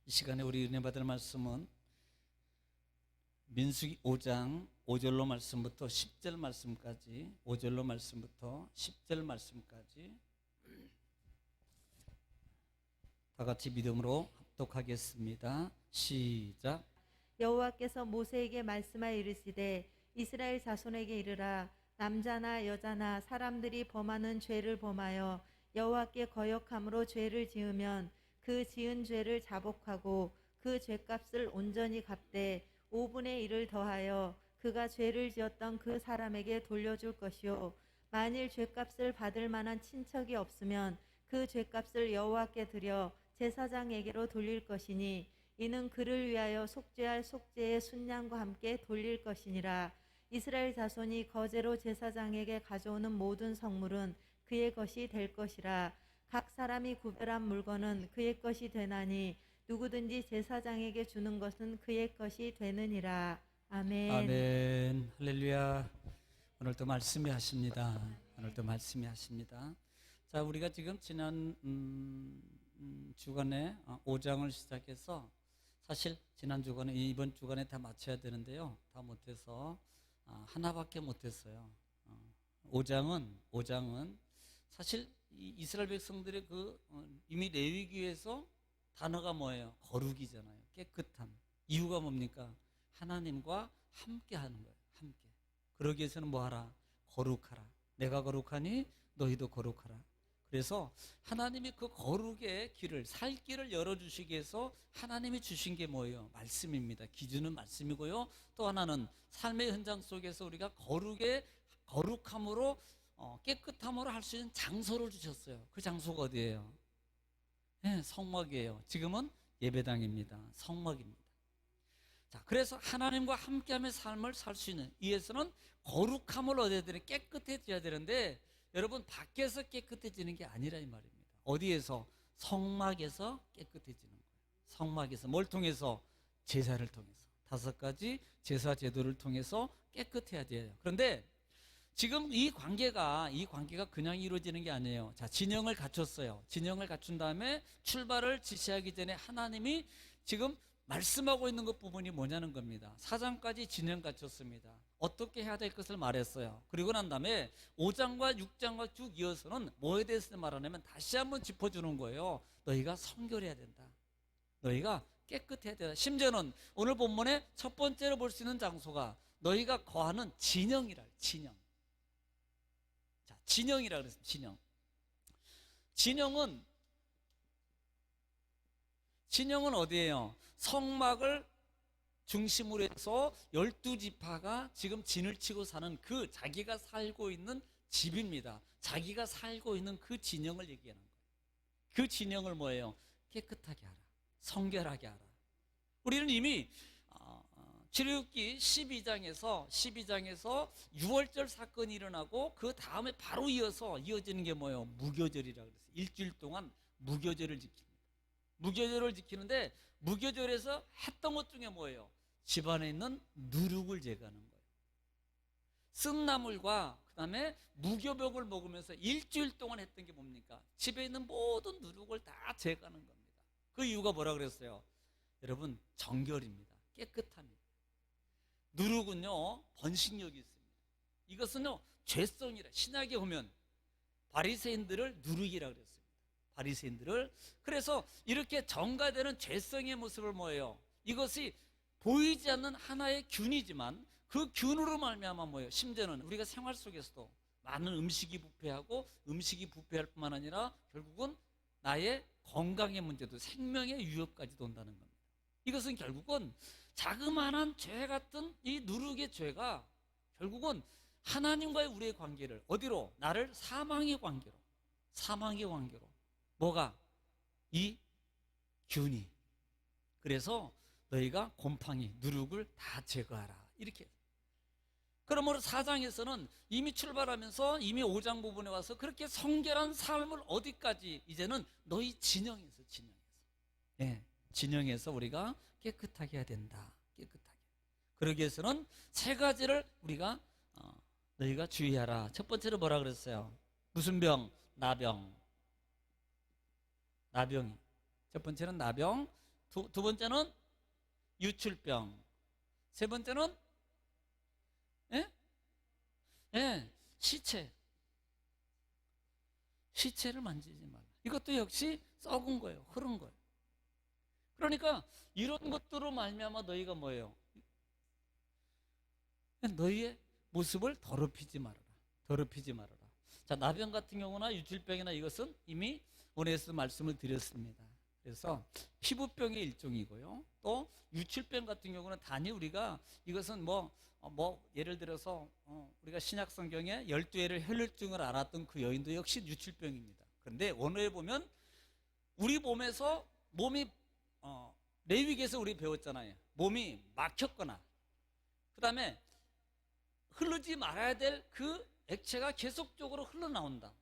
이 시간에 우리 은혜 받을 말씀은 민수기 5장 5절로 말씀부터 10절 말씀까지, 5절로 말씀부터 10절 말씀까지 다 같이 믿음으로 합독하겠습니다. 시작. 여호와께서 모세에게 말씀하여 이르시되 이스라엘 자손에게 이르라. 남자나 여자나 사람들이 범하는 죄를 범하여 여호와께 거역함으로 죄를 지으면 그 지은 죄를 자복하고 그 죄값을 온전히 갚되 5분의 1을 더하여 그가 죄를 지었던 그 사람에게 돌려줄 것이요, 만일 죄값을 받을 만한 친척이 없으면 그 죄값을 여호와께 드려 제사장에게로 돌릴 것이니 이는 그를 위하여 속죄할 속죄의 순양과 함께 돌릴 것이니라. 이스라엘 자손이 거제로 제사장에게 가져오는 모든 성물은 그의 것이 될 것이라. 각 사람이 구별한 물건은 그의 것이 되나니 누구든지 제사장에게 주는 것은 그의 것이 되느니라. 아멘. 아멘. 할렐루야. 오늘도 말씀이 하십니다. 오늘도 말씀이 하십니다. 자, 우리가 지금 지난 주간에 5장을 시작해서 사실 지난 주간에 이번 주간에 다 마쳐야 되는데요. 다 못해서 하나밖에 못했어요. 5장은 사실 이스라엘 백성들의 이미 레위기에서 단어가 뭐예요? 거룩이잖아요. 깨끗함. 이유가 뭡니까? 하나님과 함께 하는 거예요. 함께. 그러기 위해서는 뭐 하라? 거룩하라. 내가 거룩하니 너희도 거룩하라. 그래서 하나님이 그 거룩의 길을, 살 길을 열어주시기 위해서 하나님이 주신 게 뭐예요? 말씀입니다. 기준은 말씀이고요. 또 하나는 삶의 현장 속에서 우리가 거룩함으로 깨끗함으로 할 수 있는 장소를 주셨어요. 그 장소가 어디예요? 네, 성막이에요. 지금은 예배당입니다. 성막입니다. 자, 그래서 하나님과 함께하며 삶을 살 수 있는, 이에서는 거룩함을 얻어야 되는, 깨끗해져야 되는데 여러분, 밖에서 깨끗해지는 게 아니라 이 말입니다. 어디에서? 성막에서 깨끗해지는 거예요. 성막에서 뭘 통해서? 제사를 통해서. 5가지 제사 제도를 통해서 깨끗해야 돼요. 그런데 지금 이 관계가 그냥 이루어지는 게 아니에요. 자, 진영을 갖췄어요. 진영을 갖춘 다음에 출발을 지시하기 전에 하나님이 지금 말씀하고 있는 것 부분이 뭐냐는 겁니다. 4장까지 진영 갖췄습니다. 어떻게 해야 될 것을 말했어요. 그리고 난 다음에 5장과 6장과 쭉 이어서는 뭐에 대해서 말하냐면 다시 한번 짚어주는 거예요. 너희가 성결해야 된다. 너희가 깨끗해야 된다. 심지어는 오늘 본문에 첫 번째로 볼 수 있는 장소가 너희가 거하는 진영이라. 진영. 자, 진영이라 그랬습니다. 진영. 진영은 어디예요? 성막을 중심으로 해서 12지파가 지금 진을 치고 사는 그 자기가 살고 있는 집입니다. 자기가 살고 있는 그 진영을 얘기하는 거예요. 그 진영을 뭐예요? 깨끗하게 하라. 성결하게 하라. 우리는 이미 출애굽기 12장에서 6월절 사건이 일어나고 그 다음에 바로 이어지는 게 뭐예요? 무교절이라고 그랬어요. 일주일 동안 무교절을 지킵니다. 무교절을 지키는데 무교절에서 했던 것 중에 뭐예요? 집안에 있는 누룩을 제거하는 거예요. 쓴 나물과 그 다음에 무교병을 먹으면서 일주일 동안 했던 게 뭡니까? 집에 있는 모든 누룩을 다 제거하는 겁니다. 그 이유가 뭐라 그랬어요? 여러분, 정결입니다. 깨끗함입니다. 누룩은요, 번식력이 있습니다. 이것은요, 죄성이라. 신약에 보면 바리새인들을 누룩이라 그랬습니다. 바리새인들을. 그래서 이렇게 정가되는 죄성의 모습을 뭐예요? 이것이 보이지 않는 하나의 균이지만 그 균으로 말미암아 뭐예요? 심지어는 우리가 생활 속에서도 많은 음식이 부패할 뿐만 아니라 결국은 나의 건강의 문제도, 생명의 위협까지도 온다는 겁니다. 이것은 결국은 자그마한 죄 같은 이 누룩의 죄가 결국은 하나님과의 우리의 관계를 어디로? 나를 사망의 관계로. 뭐가? 이 균이. 그래서 너희가 곰팡이, 누룩을 다 제거하라. 이렇게. 그러므로 4장에서는 이미 출발하면서 이미 5장 부분에 와서 그렇게 성결한 삶을 어디까지? 이제는 너희 진영에서. 예, 진영에서 우리가 깨끗하게 해야 된다. 깨끗하게. 그러기 위해서는 3가지를 우리가 너희가 주의하라. 첫 번째로 뭐라 그랬어요? 무슨 병? 나병이. 첫 번째는 나병, 두 번째는 유출병. 세 번째는 예? 예, 시체를 만지지 말라. 이것도 역시 썩은 거예요. 흐른 거예요. 그러니까 이런 것들로 말미암아 너희가 뭐예요? 너희의 모습을 더럽히지 말아라. 더럽히지 말아라. 자, 나병 같은 경우나 유출병이나 이것은 이미 오늘에서 말씀을 드렸습니다. 그래서 피부병의 일종이고요. 또 유출병 같은 경우는 단히 우리가 이것은 뭐 예를 들어서 우리가 신약 성경에 12해를 혈류증을 앓았던 그 여인도 역시 유출병입니다. 그런데 원어에 보면 우리 몸에서 몸이 레위기에서 우리 배웠잖아요. 몸이 막혔거나 그다음에 흐르지 말아야 될 그 액체가 계속적으로 흘러나온다.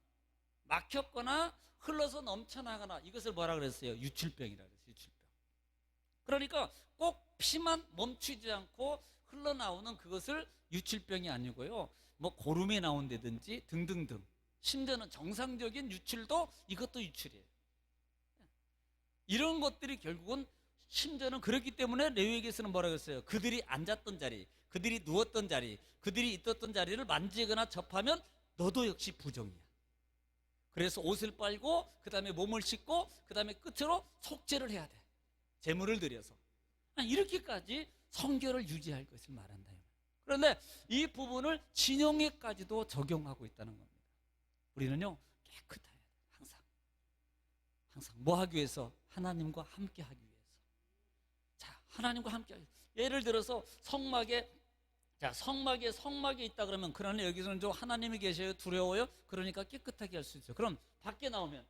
막혔거나 흘러서 넘쳐나거나 이것을 뭐라 그랬어요? 유출병이라 그랬어요. 유출병. 그러니까 꼭 피만 멈추지 않고 흘러나오는 그것을 유출병이 아니고요. 뭐 고름이 나온다든지 등등등. 심지어는 정상적인 유출도 이것도 유출이에요. 이런 것들이 결국은 심지어는 그렇기 때문에 레위기에서는 뭐라고 했어요? 그들이 앉았던 자리, 그들이 누웠던 자리, 그들이 있었던 자리를 만지거나 접하면 너도 역시 부정이야. 그래서 옷을 빨고 그 다음에 몸을 씻고 그 다음에 끝으로 속죄를 해야 돼. 제물을 드려서. 이렇게까지 성결을 유지할 것을 말한다. 그런데 이 부분을 진영에까지도 적용하고 있다는 겁니다. 우리는요 깨끗해야 돼. 항상 뭐 하기 위해서? 하나님과 함께 하기 위해서. 자, 하나님과 함께 하기 위해서. 예를 들어서 성막에 있다 그러면 그러나 여기서는 좀 하나님이 계셔요. 두려워요. 그러니까 깨끗하게 할 수 있어요. 그럼 밖에 나오면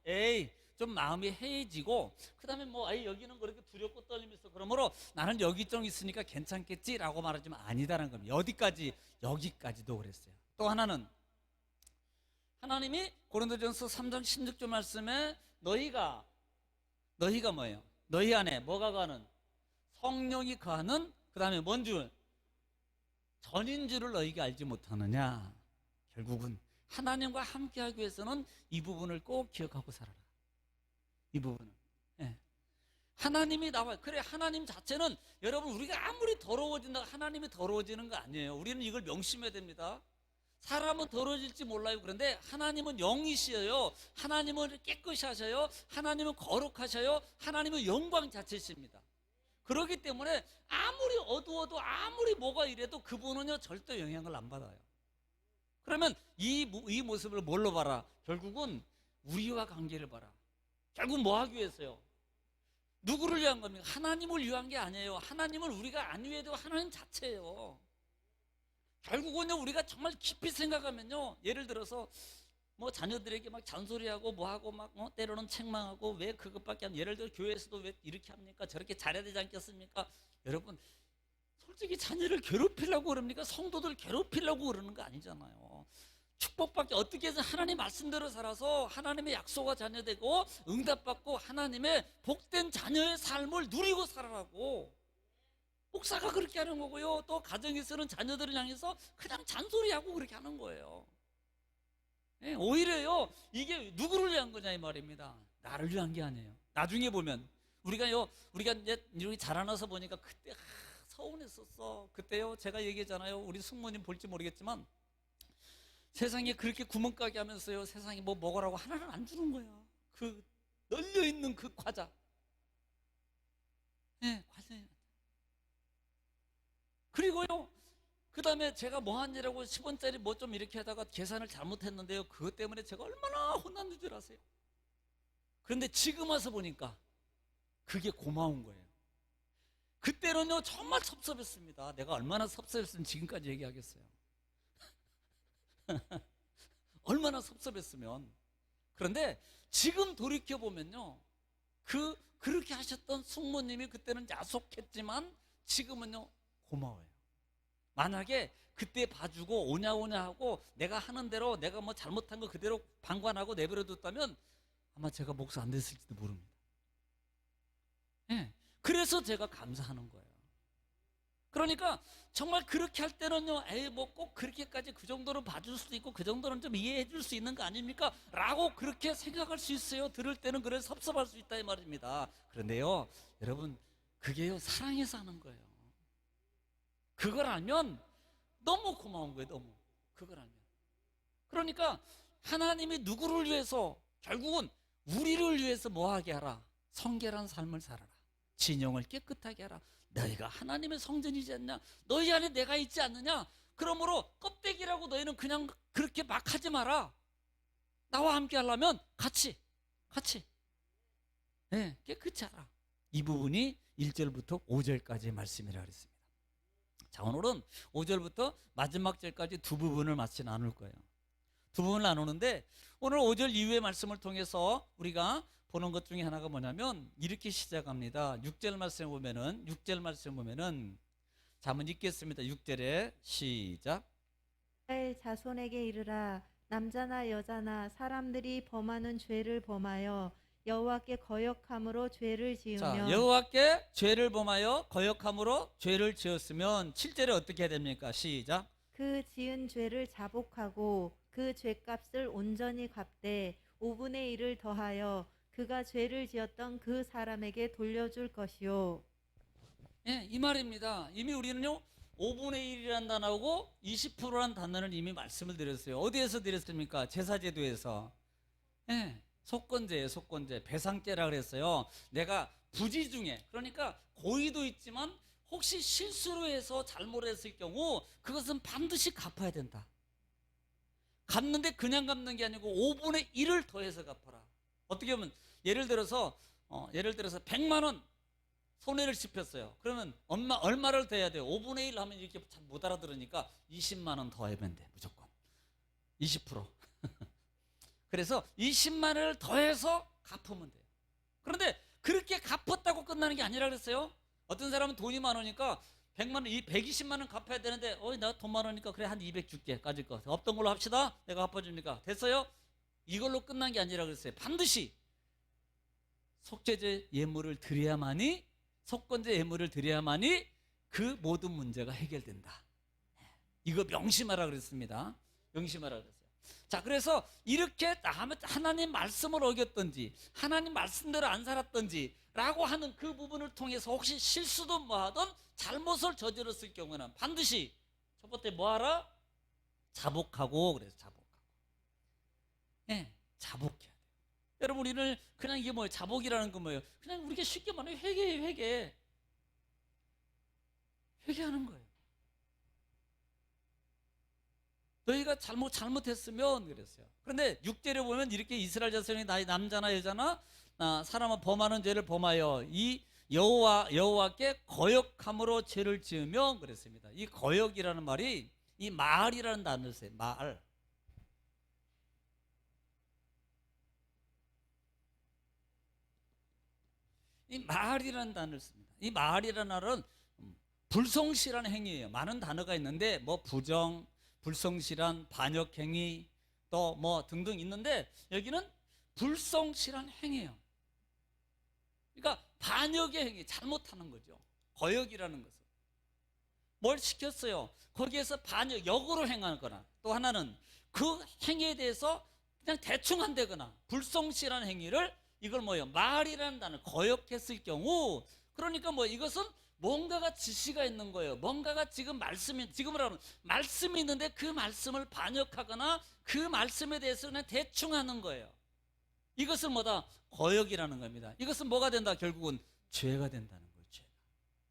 좀 마음이 해해지고 그다음에 여기는 그렇게 두렵고 떨림이 있어. 그러므로 나는 여기 좀 있으니까 괜찮겠지라고 말하지만 아니다라는 겁니다. 어디까지? 여기까지도 그랬어요. 또 하나는 하나님이 고린도전서 3장 16절 말씀에 너희가 뭐예요? 너희 안에 뭐가 거하는? 성령이 거하는 그다음에 뭔 줄? 전인 줄을 너희가 알지 못하느냐. 결국은 하나님과 함께하기 위해서는 이 부분을 꼭 기억하고 살아라. 이 부분은 하나님이 나와요. 그래, 하나님 자체는 여러분 우리가 아무리 더러워진다고 하나님이 더러워지는 거 아니에요. 우리는 이걸 명심해야 됩니다. 사람은 더러워질지 몰라요. 그런데 하나님은 영이시여요. 하나님은 깨끗이 하셔요. 하나님은 거룩하셔요. 하나님은 영광 자체십니다. 그렇기 때문에 아무리 어두워도 아무리 뭐가 이래도 그분은요 절대 영향을 안 받아요. 그러면 이 모습을 뭘로 봐라? 결국은 우리와 관계를 봐라. 결국 뭐 하기 위해서요? 누구를 위한 겁니까? 하나님을 위한 게 아니에요. 하나님을 우리가 안 위해도 하나님 자체예요. 결국은요 우리가 정말 깊이 생각하면요, 예를 들어서 자녀들에게 막 잔소리하고 뭐하고 때로는 책망하고 왜 그것밖에 안, 예를 들어 교회에서도 왜 이렇게 합니까? 저렇게 잘해야 되지 않겠습니까? 여러분 솔직히 자녀를 괴롭히려고 그럽니까? 성도들 괴롭히려고 그러는 거 아니잖아요. 축복받기 어떻게 해서 하나님 말씀대로 살아서 하나님의 약속과 자녀되고 응답받고 하나님의 복된 자녀의 삶을 누리고 살아라고 목사가 그렇게 하는 거고요. 또 가정에서는 자녀들을 향해서 그냥 잔소리하고 그렇게 하는 거예요. 오히려요 이게 누구를 위한 거냐 이 말입니다. 나를 위한 게 아니에요. 나중에 보면 우리가 이제 이렇게 자라나서 보니까 그때 서운했었어. 그때요 제가 얘기했잖아요. 우리 숙모님 볼지 모르겠지만 세상에 그렇게 구멍가게 하면서요 세상에 뭐 먹으라고 하나는 안 주는 거야. 그 널려있는 그 과자. 과자예요. 그리고요 그 다음에 제가 뭐 한 일하고 10원짜리 뭐 좀 이렇게 하다가 계산을 잘못했는데요 그것 때문에 제가 얼마나 혼났는 줄 아세요? 그런데 지금 와서 보니까 그게 고마운 거예요. 그때는요 정말 섭섭했습니다. 내가 얼마나 섭섭했으면 지금까지 얘기하겠어요. 얼마나 섭섭했으면. 그런데 지금 돌이켜보면요 그렇게 하셨던 숙모님이 그때는 야속했지만 지금은요 고마워요. 만약에 그때 봐주고 오냐 하고 내가 하는 대로 내가 뭐 잘못한 거 그대로 방관하고 내버려뒀다면 아마 제가 목사 안 됐을지도 모릅니다. 그래서 제가 감사하는 거예요. 그러니까 정말 그렇게 할 때는요 뭐 꼭 그렇게까지 그 정도는 봐줄 수도 있고 그 정도는 좀 이해해 줄 수 있는 거 아닙니까? 라고 그렇게 생각할 수 있어요. 들을 때는 그래서 섭섭할 수 있다 이 말입니다. 그런데요 여러분 그게요, 사랑해서 하는 거예요. 그걸 알면 너무 고마운 거예요, 너무. 그걸 알면. 그러니까 하나님이 누구를 위해서, 결국은 우리를 위해서 뭐 하게 하라? 성결한 삶을 살아라. 진영을 깨끗하게 하라. 너희가 하나님의 성전이지 않냐? 너희 안에 내가 있지 않느냐? 그러므로 껍데기라고 너희는 그냥 그렇게 막 하지 마라. 나와 함께 하려면 같이 깨끗이 하라. 이 부분이 1절부터 5절까지의 말씀이라 그랬습니다. 자, 오늘은 5절부터 마지막 절까지 두 부분을 마치 나눌 거예요. 두 부분을 나누는데, 오늘 5절 이후의 말씀을 통해서 우리가 보는 것 중에 하나가 뭐냐면 이렇게 시작합니다. 6절 말씀 보면은 자, 한번 읽겠습니다. 6절에 시작. 이스라엘 자손에게 이르라. 남자나 여자나 사람들이 범하는 죄를 범하여 여호와께 거역함으로 죄를 지으면. 자, 여호와께 죄를 범하여 거역함으로 죄를 지었으면 7절에 어떻게 해야 됩니까? 시작. 그 지은 죄를 자복하고 그 죄값을 온전히 갚되 5분의 1을 더하여 그가 죄를 지었던 그 사람에게 돌려줄 것이요. 예, 이 말입니다. 이미 우리는요 5분의 1이라는 단어하고 20%라는 단어를 이미 말씀을 드렸어요. 어디에서 드렸습니까? 제사제도에서. 예, 속건제예요. 속건제, 배상죄라 그랬어요. 내가 부지 중에, 그러니까 고의도 있지만 혹시 실수로 해서 잘못했을 경우 그것은 반드시 갚아야 된다. 갚는데 그냥 갚는 게 아니고 5분의 1을 더해서 갚아라. 어떻게 보면 예를 들어서 100만 원 손해를 짚었어요. 그러면 얼마를 더해야 돼요? 5분의 1 하면 이렇게 잘 못 알아들으니까 20만 원 더하면 돼. 무조건 20%. 그래서 20만 원을 더해서 갚으면 돼요. 그런데 그렇게 갚았다고 끝나는 게 아니라 그랬어요. 어떤 사람은 돈이 많으니까 100만 원, 120만 원 갚아야 되는데 나 돈 많으니까 그래 한 200 줄게. 까짓 거 없던 걸로 합시다. 내가 갚아주니까 됐어요? 이걸로 끝난 게 아니라 그랬어요. 반드시 속죄제 예물을 드려야만이, 속건제 예물을 드려야만이 그 모든 문제가 해결된다. 이거 명심하라 그랬습니다. 명심하라 그랬어요. 자, 그래서 이렇게 하나님 말씀을 어겼든지 하나님 말씀대로 안 살았든지 라고 하는 그 부분을 통해서 혹시 실수도 뭐하든 잘못을 저질렀을 경우는 반드시 첫 번째 뭐하라? 자복하고. 그래서 자복하고. 예, 자복해야 돼요. 여러분, 우리는 그냥 이게 뭐예요? 자복이라는 건 뭐예요? 그냥 우리가 쉽게 말하면 회개예요. 회개하는 거예요. 너희가 잘못했으면 그랬어요. 그런데 6절에 보면 이렇게 이스라엘 자손이 남자나 여자나 사람은 범하는 죄를 범하여 이 여호와께 거역함으로 죄를 지으며 그랬습니다. 이 거역이라는 말이 이 마을이라는 단어를 써요. 마을. 이 마을이라는 단어를 씁니다. 이 마을이라는 말은 불성실한 행위예요. 많은 단어가 있는데 뭐 부정, 불성실한, 반역행위, 또 뭐 등등 있는데 여기는 불성실한 행위예요. 그러니까 반역의 행위, 잘못하는 거죠. 거역이라는 것은 뭘 시켰어요? 거기에서 반역, 역으로 행하거나, 또 하나는 그 행위에 대해서 그냥 대충 한다거나, 불성실한 행위를 이걸 뭐예요? 말이라는 단어, 거역했을 경우, 그러니까 뭐 이것은 뭔가가 지시가 있는 거예요. 뭔가가 지금으로 하면 말씀이 있는데 그 말씀을 반역하거나 그 말씀에 대해서 그냥 대충 하는 거예요. 이것은 뭐다? 거역이라는 겁니다. 이것은 뭐가 된다? 결국은 죄가 된다는 거예요. 죄가.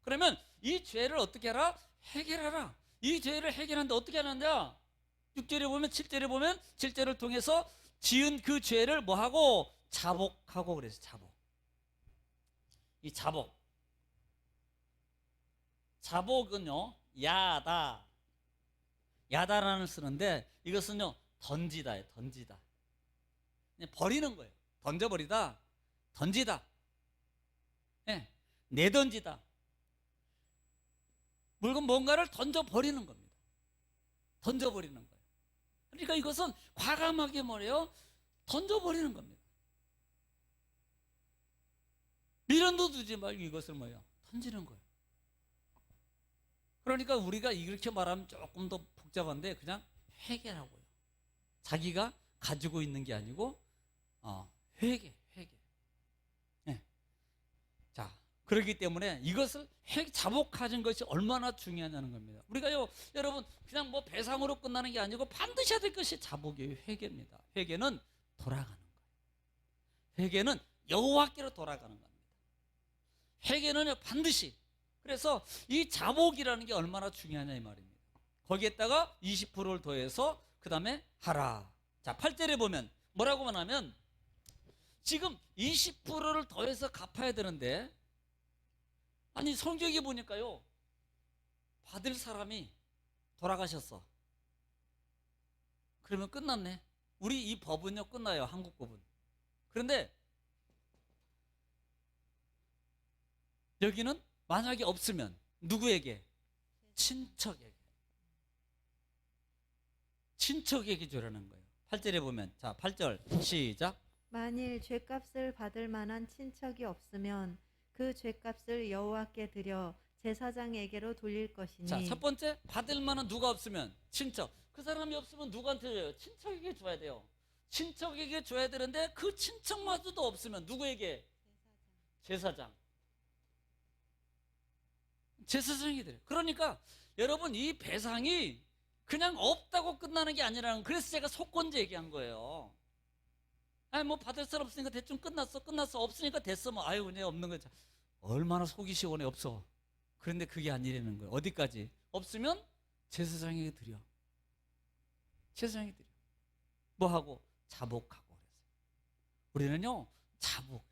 그러면 이 죄를 어떻게 하라? 해결하라. 이 죄를 해결하는데 어떻게 하는냐? 6절에 보면 7절을 통해서 지은 그 죄를 뭐하고? 자복하고 그래서 자복. 이 자복은요, 야다라는 쓰는데 이것은요, 던지다예요. 던지다. 그냥 버리는 거예요. 던지다. 네, 내던지다. 뭔가를 던져버리는 겁니다. 던져버리는 거예요. 그러니까 이것은 과감하게 뭐래요? 던져버리는 겁니다. 미련도 두지 말고 이것을 뭐예요? 던지는 거예요. 그러니까 우리가 이렇게 말하면 조금 더 복잡한데 그냥 회개라고요. 자기가 가지고 있는 게 아니고 회개. 네. 자, 그렇기 때문에 이것을 자복하는 것이 얼마나 중요하냐는 겁니다. 우리가요, 여러분, 그냥 뭐 배상으로 끝나는 게 아니고 반드시 해야 될 것이 자복이에요. 회개입니다. 회개는 돌아가는 거예요. 회개는 여호와께로 돌아가는 겁니다. 회개는 반드시. 그래서 이 자복이라는 게 얼마나 중요하냐 이 말입니다. 거기에다가 20%를 더해서 그 다음에 하라. 자, 8절에 보면 뭐라고 하냐면 지금 20%를 더해서 갚아야 되는데, 아니 성경에 보니까요, 받을 사람이 돌아가셨어. 그러면 끝났네. 우리 이 법은요 끝나요. 한국 법은. 그런데 여기는 만약에 없으면 누구에게? 친척에게 주라는 거예요. 8절에 보면, 자 8절 시작. 만일 죄값을 받을 만한 친척이 없으면 그 죄값을 여호와께 드려 제사장에게로 돌릴 것이니. 자, 첫 번째, 받을 만한 누가 없으면 친척. 그 사람이 없으면 누구한테 줘요? 친척에게 줘야 돼요. 친척에게 줘야 되는데 그 친척마저도 없으면 누구에게? 제사장. 제사장이 돼요. 그러니까 여러분, 이 배상이 그냥 없다고 끝나는 게 아니라는, 그래서 제가 속건제 얘기한 거예요. 아니 뭐 받을 사람 없으니까 대충 끝났어 없으니까 됐어 뭐 아유 그냥 없는 거죠. 얼마나 속이 시원해. 없어. 그런데 그게 아니라는 거예요. 어디까지? 없으면 제사장에게 드려. 제사장에게 드려. 뭐 하고? 자복하고. 그래서 우리는요 자복.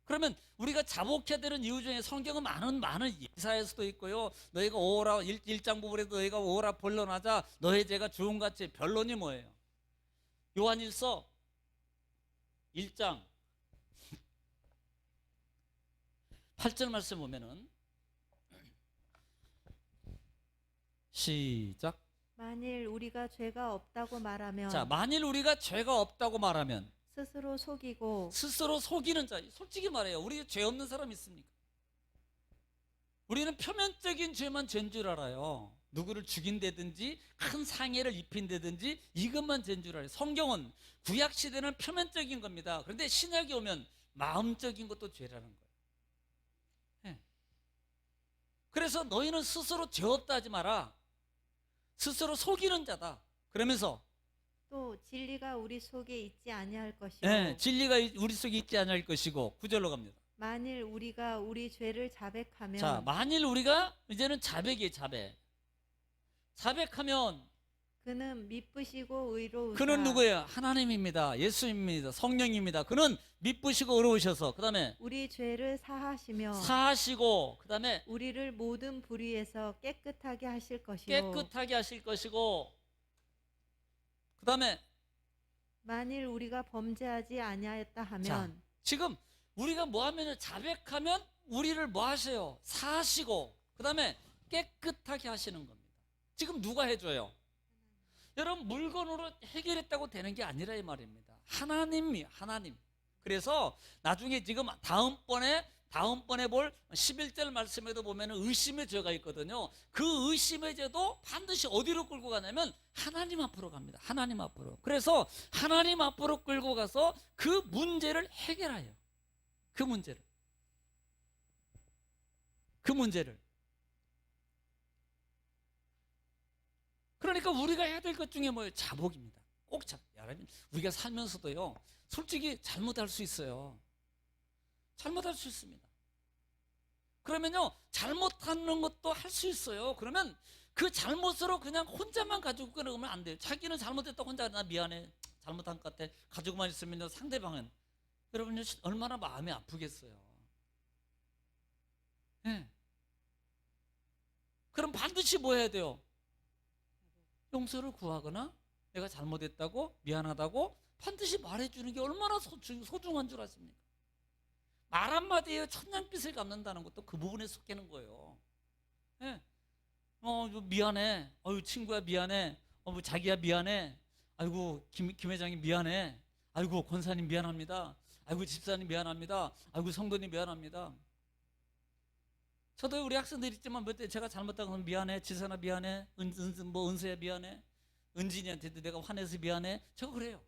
그러면 우리가 자복해야 되는 이유 중에 성경은 많은 예사에서도 있고요. 너희가 오라 1장 부분에도 너희가 오라 본론하자 너희 죄가 주음같이. 변론이 뭐예요? 요한일서 1장 8절 말씀 보면은 시작. 만일 우리가 죄가 없다고 말하면. 자, 만일 우리가 죄가 없다고 말하면 스스로 속이고. 스스로 속이는 자. 솔직히 말해요. 우리 죄 없는 사람 있습니까? 우리는 표면적인 죄만 죄인 줄 알아요. 누구를 죽인다든지 큰 상해를 입힌다든지 이것만 죄인 줄 알아요. 성경은 구약 시대는 표면적인 겁니다. 그런데 신약이 오면 마음적인 것도 죄라는 거예요. 네. 그래서 너희는 스스로 죄 없다 하지 마라. 스스로 속이는 자다. 그러면서 또 진리가 우리 속에 있지 아니할 것이고. 네, 진리가 우리 속에 있지 않을 것이고. 9절로 갑니다. 만일 우리가 우리 죄를 자백하면. 자, 만일 우리가 이제는 자백이에요. 자백하면 그는 미쁘시고 의로우사. 그는 누구예요? 하나님입니다. 예수입니다. 성령입니다. 그는 미쁘시고 의로우셔서 그 다음에 우리 죄를 사하시며. 사하시고 그 다음에 우리를 모든 불의에서 깨끗하게 하실 것이요. 깨끗하게 하실 것이고 그 다음에 만일 우리가 범죄하지 아니하였다 하면. 자, 지금 우리가 뭐 하면 자백하면 우리를 뭐 하세요? 사하시고 그 다음에 깨끗하게 하시는 겁니다. 지금 누가 해줘요? 여러분, 물건으로 해결했다고 되는 게 아니라 이 말입니다. 하나님. 그래서 나중에 지금 다음번에 볼 11절 말씀에도 보면 의심의 죄가 있거든요. 그 의심의 죄도 반드시 어디로 끌고 가냐면 하나님 앞으로 갑니다. 하나님 앞으로. 그래서 하나님 앞으로 끌고 가서 그 문제를 해결해요. 그 문제를. 그러니까 우리가 해야 될 것 중에 뭐예요? 자복입니다. 꼭 여러분, 우리가 살면서도요, 솔직히 잘못할 수 있어요. 잘못할 수 있습니다. 그러면요, 잘못하는 것도 할 수 있어요. 그러면 그 잘못으로 그냥 혼자만 가지고 끊으면 안 돼요. 자기는 잘못했다고 혼자 나 미안해, 잘못한 것 같아 가지고만 있으면 상대방은 여러분요 얼마나 마음이 아프겠어요. 네. 그럼 반드시 뭐 해야 돼요? 용서를 구하거나 내가 잘못했다고 미안하다고 반드시 말해주는 게 얼마나 소중한 줄 아십니까? 말 한마디에 천냥빚을 갚는다는 것도 그 부분에 속하는 거예요. 네. 미안해. 친구야 미안해. 자기야 미안해. 아이고 김 회장님 미안해. 아이고 권사님 미안합니다. 아이고 집사님 미안합니다. 아이고 성도님 미안합니다. 저도 우리 학생들 있지만 몇 때 제가 잘못한 건 미안해. 지선아 미안해. 은서야 미안해. 은진이한테도 내가 화내서 미안해. 제가 그래요.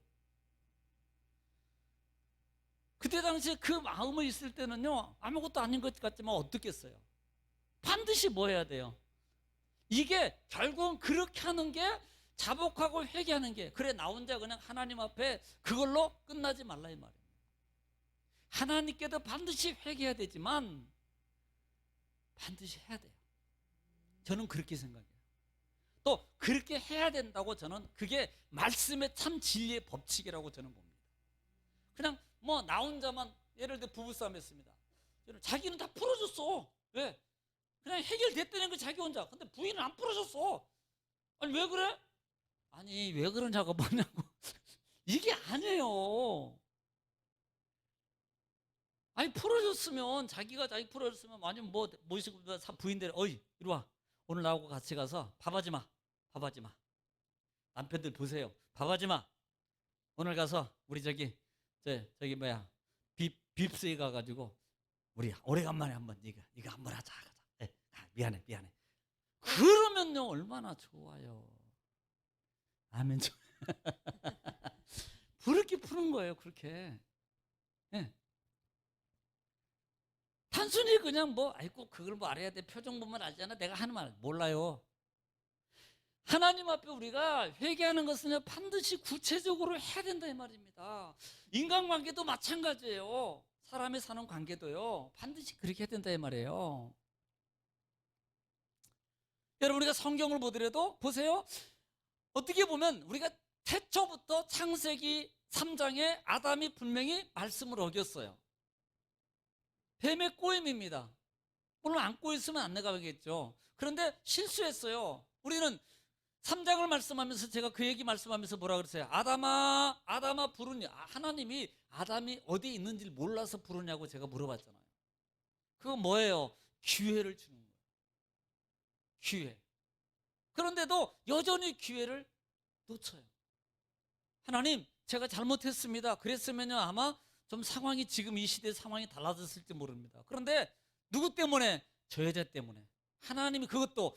그때 당시에 그 마음이 있을 때는요, 아무것도 아닌 것 같지만 어떻겠어요? 반드시 뭐 해야 돼요? 이게 결국은 그렇게 하는 게, 자복하고 회개하는 게, 그래 나 혼자 그냥 하나님 앞에 그걸로 끝나지 말라 이 말이에요. 하나님께도 반드시 회개해야 되지만 반드시 해야 돼요. 저는 그렇게 생각해요. 또 그렇게 해야 된다고 저는, 그게 말씀의 참 진리의 법칙이라고 저는 봅니다. 그냥 뭐 나 혼자만, 예를 들어 부부싸움 했습니다. 자기는 다 풀어줬어. 왜? 그냥 해결됐다는 거 자기 혼자. 근데 부인은 안 풀어줬어. 아니 왜 그래? 아니 왜 그러냐고 뭐냐고. 이게 아니에요. 아니 풀어줬으면, 자기가 자기 풀어줬으면, 아니면 뭐 모시고 부인들, 어이 이리 와, 오늘 나하고 같이 가서 밥하지 마, 밥하지 마. 남편들 보세요, 밥하지 마. 오늘 가서 우리 저기 뭐야, 빕스에 가가지고 우리 오래간만에 한번 이거 한번 하자. 미안해. 그러면요 얼마나 좋아요. 아멘. 그렇게 푸는 거예요. 그렇게. 예. 단순히 그냥 뭐, 아이고 그걸 뭐 알아야 돼, 표정 보면 알잖아, 내가 하는 말 몰라요. 하나님 앞에 우리가 회개하는 것은 반드시 구체적으로 해야 된다 이 말입니다. 인간관계도 마찬가지예요. 사람이 사는 관계도요, 반드시 그렇게 해야 된다 이 말이에요. 여러분, 우리가 성경을 보더라도 보세요. 어떻게 보면 우리가 태초부터 창세기 3장에 아담이 분명히 말씀을 어겼어요. 뱀의 꼬임입니다. 물론 안 꼬였으면 안 나가겠죠. 그런데 실수했어요. 우리는 3장을 말씀하면서, 제가 그 얘기 말씀하면서 뭐라 그랬어요? 아담아 부르냐. 하나님이 아담이 어디에 있는지를 몰라서 부르냐고 제가 물어봤잖아요. 그거 뭐예요? 기회를 주는 거예요. 기회. 그런데도 여전히 기회를 놓쳐요. 하나님, 제가 잘못했습니다. 그랬으면요 아마 좀 상황이, 지금 이 시대 상황이 달라졌을지 모릅니다. 그런데 누구 때문에? 저 여자 때문에. 하나님이 그것도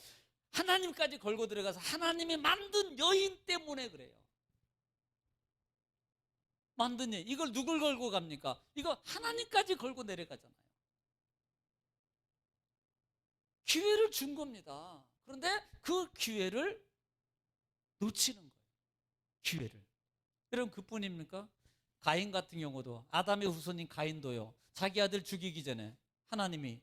하나님까지 걸고 들어가서 하나님이 만든 여인 때문에 그래요. 만든 여인. 이걸 누굴 걸고 갑니까? 이거 하나님까지 걸고 내려가잖아요. 기회를 준 겁니다. 그런데 그 기회를 놓치는 거예요. 기회를. 여러분, 그뿐입니까? 가인 같은 경우도, 아담의 후손인 가인도요, 자기 아들 죽이기 전에 하나님이,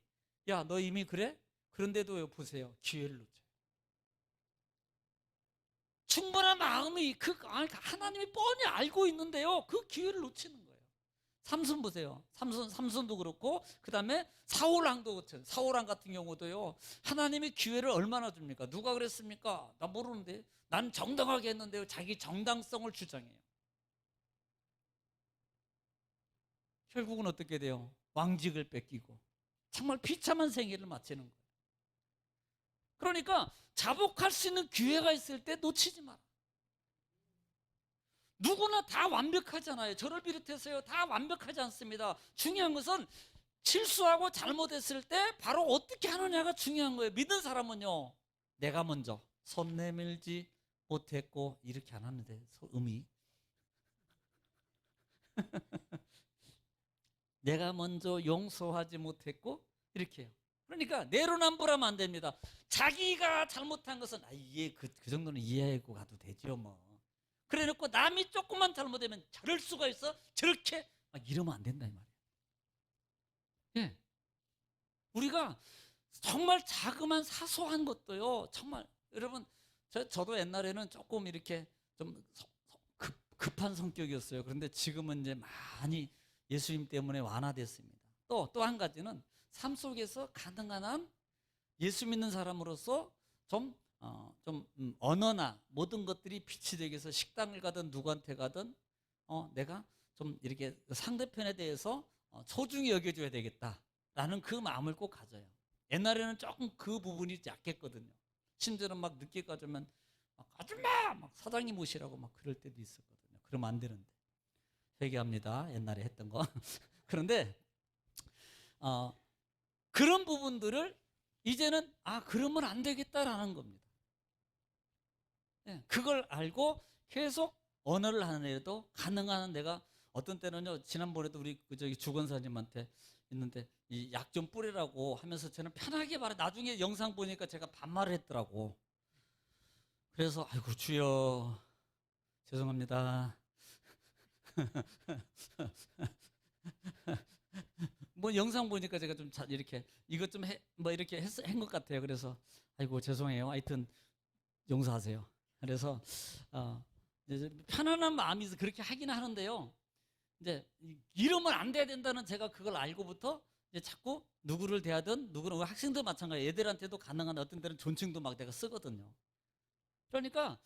야 너 이미 그래? 그런데도 보세요, 기회를 놓쳐요. 충분한 마음이, 하나님이 뻔히 알고 있는데요, 그 기회를 놓치는 거예요. 삼손 보세요. 삼손도 그렇고, 그 다음에 사울왕도 그렇죠. 사울왕 같은 경우도요, 하나님이 기회를 얼마나 줍니까? 누가 그랬습니까? 나 모르는데. 난 정당하게 했는데요, 자기 정당성을 주장해요. 결국은 어떻게 돼요? 왕직을 뺏기고 정말 비참한 생애를 마치는 거예요. 그러니까 자복할 수 있는 기회가 있을 때 놓치지 마라. 누구나 다 완벽하잖아요. 저를 비롯해서요, 다 완벽하지 않습니다. 중요한 것은 실수하고 잘못했을 때 바로 어떻게 하느냐가 중요한 거예요. 믿는 사람은요, 내가 먼저 손 내밀지 못했고, 이렇게 안 하는데 음이 내가 먼저 용서하지 못했고, 이렇게 해요. 그러니까 내로남불하면 안 됩니다. 자기가 잘못한 것은 그 정도는 이해하고 가도 되죠 뭐. 그래놓고 남이 조금만 잘못하면 저럴 수가 있어? 저렇게 막 이러면 안 된다 이 말이에요. 예. 우리가 정말 자그만 사소한 것도요, 정말 여러분, 저도 옛날에는 조금 이렇게 좀 급한 성격이었어요. 그런데 지금은 이제 많이 예수님 때문에 완화됐습니다. 또 한 가지는 삶 속에서 가능한 한 예수 믿는 사람으로서 좀 언어나 모든 것들이 빛이 되기 위해서, 식당을 가든 누구한테 가든 내가 좀 이렇게 상대편에 대해서 소중히 여겨줘야 되겠다라는 그 마음을 꼭 가져요. 옛날에는 조금 그 부분이 약했거든요. 심지어는 막 늦게까지 오면 아줌마 막 사장님 오시라고 막 그럴 때도 있었거든요. 그러면 안 되는데. 회개합니다. 옛날에 했던 거. 그런데 그런 부분들을 이제는 그러면 안 되겠다라는 겁니다. 네, 그걸 알고 계속 언어를 하는 애도 가능한 한 내가 어떤 때는요, 지난번에도 우리 그 저기 주건사님한테 있는데 이 약 좀 뿌리라고 하면서 저는 편하게 말해. 나중에 영상 보니까 제가 반말을 했더라고. 그래서 아이고 주여 죄송합니다. 뭐 영상 보니까 제가 좀 이렇게 이것 좀 뭐 이렇게 한 것 같아요. 그래서 아이고 죄송해요. 하여튼 용서하세요. 그래서 이제 편안한 마음이 그렇게 하긴 하는데요. 이제 이러면 안 돼야 된다는 제가 그걸 알고부터 이제 자꾸 누구를 대하든 누구는 학생도 마찬가지예요. 애들한테도 가능한 어떤 때는 존칭도 막 내가 쓰거든요. 그러니까